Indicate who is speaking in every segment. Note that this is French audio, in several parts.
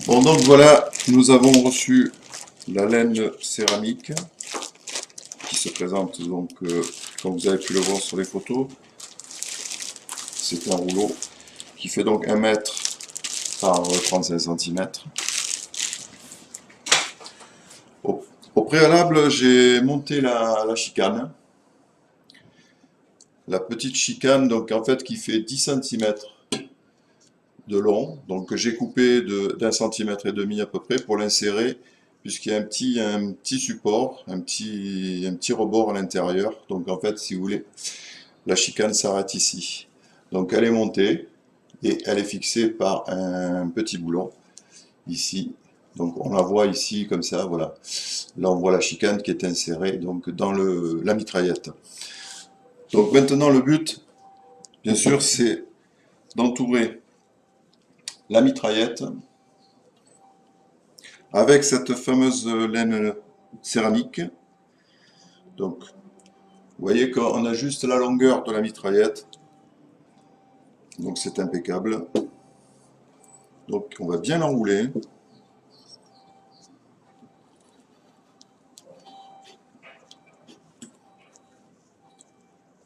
Speaker 1: Bon, donc voilà, nous avons reçu la laine céramique qui se présente donc, comme vous avez pu le voir sur les photos. C'est un rouleau qui fait donc 1 mètre par 35 cm. Au préalable, j'ai monté la chicane. La petite chicane, donc en fait, qui fait 10 cm de long, donc que j'ai coupé d'1,5 cm à peu près pour l'insérer, puisqu'il y a un petit support, un petit rebord à l'intérieur. Donc en fait, si vous voulez, la chicane s'arrête ici. Donc elle est montée et elle est fixée par un petit boulon ici. Donc on la voit ici comme ça, voilà. Là on voit la chicane qui est insérée donc dans la mitraillette. Donc maintenant le but, bien sûr, c'est d'entourer la mitraillette avec cette fameuse laine céramique. Donc vous voyez qu'on a juste la longueur de la mitraillette. Donc c'est impeccable. Donc on va bien l'enrouler.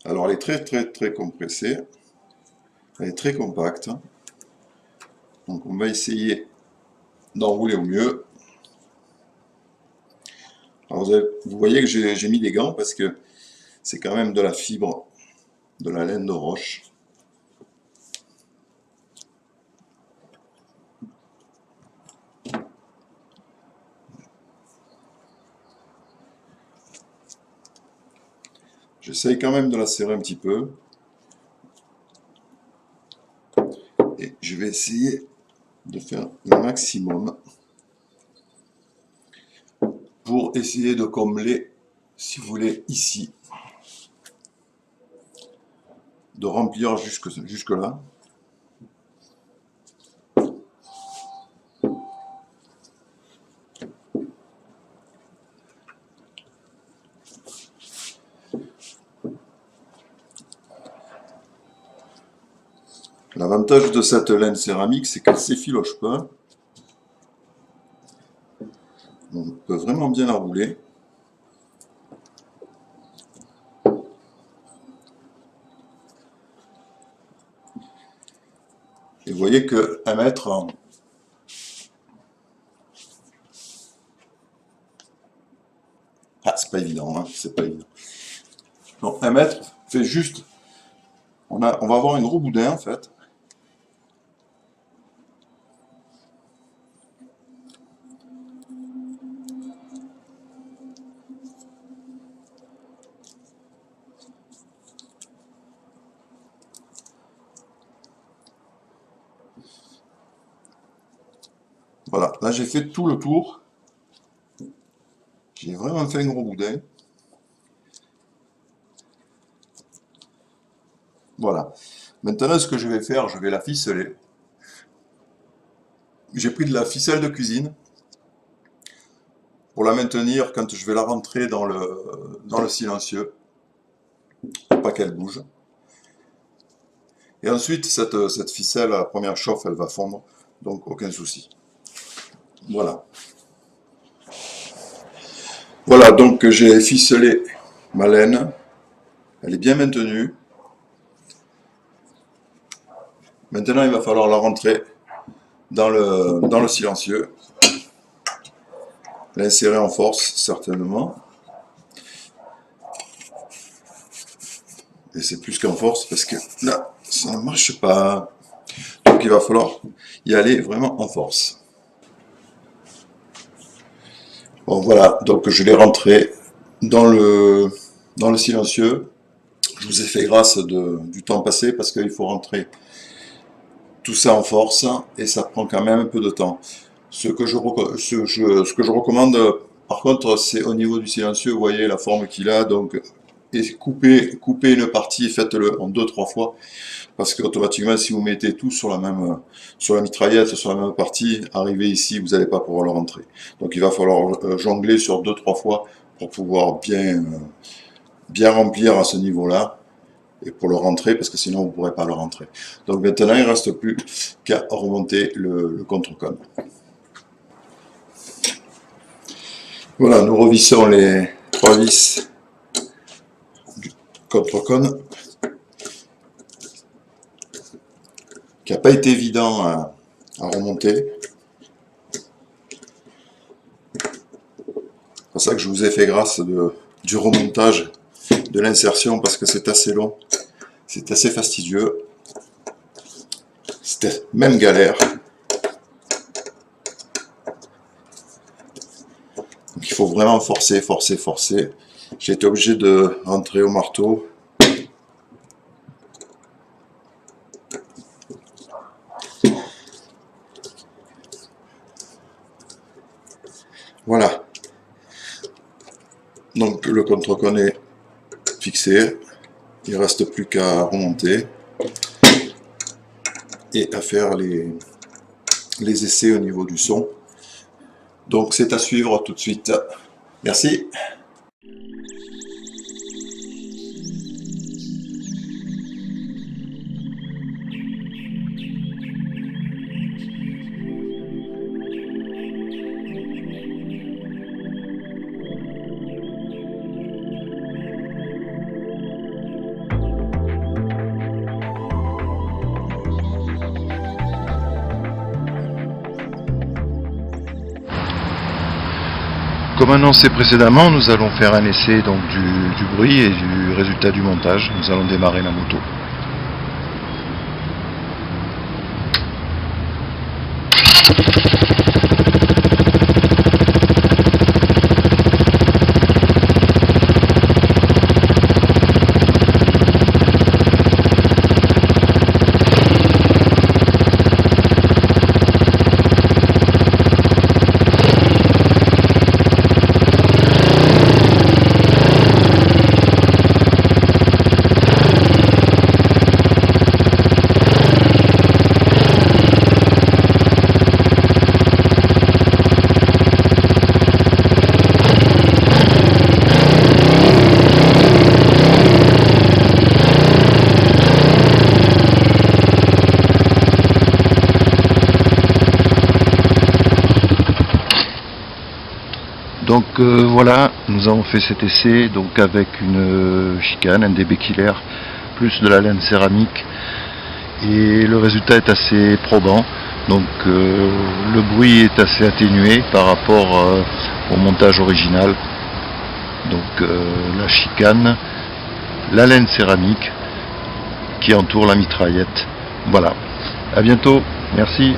Speaker 1: Alors elle est très compressée. Elle est très compacte. Donc on va essayer d'enrouler au mieux. Alors vous voyez que j'ai mis des gants parce que c'est quand même de la fibre, de la laine de roche. J'essaye quand même de la serrer un petit peu. Et je vais essayer de faire le maximum pour essayer de combler, si vous voulez, ici. De remplir jusque là. L'avantage de cette laine céramique, c'est qu'elle s'effiloche pas. On peut vraiment bien la rouler. Et vous voyez que 1 mètre, c'est pas évident, hein, c'est pas évident. Donc 1 mètre fait juste, on va avoir un gros boudin en fait. Voilà, là j'ai fait tout le tour. J'ai vraiment fait un gros boudin. Voilà. Maintenant, ce que je vais faire, je vais la ficeler. J'ai pris de la ficelle de cuisine pour la maintenir quand je vais la rentrer dans le silencieux, pour pas qu'elle bouge. Et ensuite, cette ficelle, à la première chauffe, elle va fondre, donc aucun souci. Voilà. Voilà, donc j'ai ficelé ma laine. Elle est bien maintenue. Maintenant, il va falloir la rentrer dans le silencieux. L'insérer en force, certainement. Et c'est plus qu'en force parce que là, ça ne marche pas. Donc il va falloir y aller vraiment en force. Bon voilà, donc je l'ai rentré dans le silencieux. Je vous ai fait grâce du temps passé parce qu'il faut rentrer tout ça en force et ça prend quand même un peu de temps. Ce que je recommande, par contre, c'est au niveau du silencieux, vous voyez la forme qu'il a, donc et coupez une partie, faites-le en 2-3 fois, parce qu'automatiquement, si vous mettez tout sur la mitraillette, sur la même partie, arrivé ici, vous n'allez pas pouvoir le rentrer. Donc il va falloir jongler sur 2-3 fois pour pouvoir bien remplir à ce niveau-là et pour le rentrer, parce que sinon vous ne pourrez pas le rentrer. Donc maintenant, il ne reste plus qu'à remonter le contre-cône. Voilà, nous revissons les 3 vis du contre-cône, qui n'a pas été évident à remonter. C'est pour ça que je vous ai fait grâce du remontage de l'insertion, parce que c'est assez long, c'est assez fastidieux, c'était même galère. Donc il faut vraiment forcer, forcer, forcer. J'ai été obligé de rentrer au marteau. Voilà. Donc le contre-cône est fixé. Il ne reste plus qu'à remonter et à faire les essais au niveau du son. Donc c'est à suivre tout de suite. Merci.
Speaker 2: Comme annoncé précédemment, nous allons faire un essai donc, du bruit et du résultat du montage. Nous allons démarrer la moto. Donc voilà, nous avons fait cet essai donc avec une chicane, un DB Killer, plus de la laine céramique, et le résultat est assez probant. Donc le bruit est assez atténué par rapport au montage original. Donc la chicane, la laine céramique qui entoure la mitraillette. Voilà, à bientôt, merci.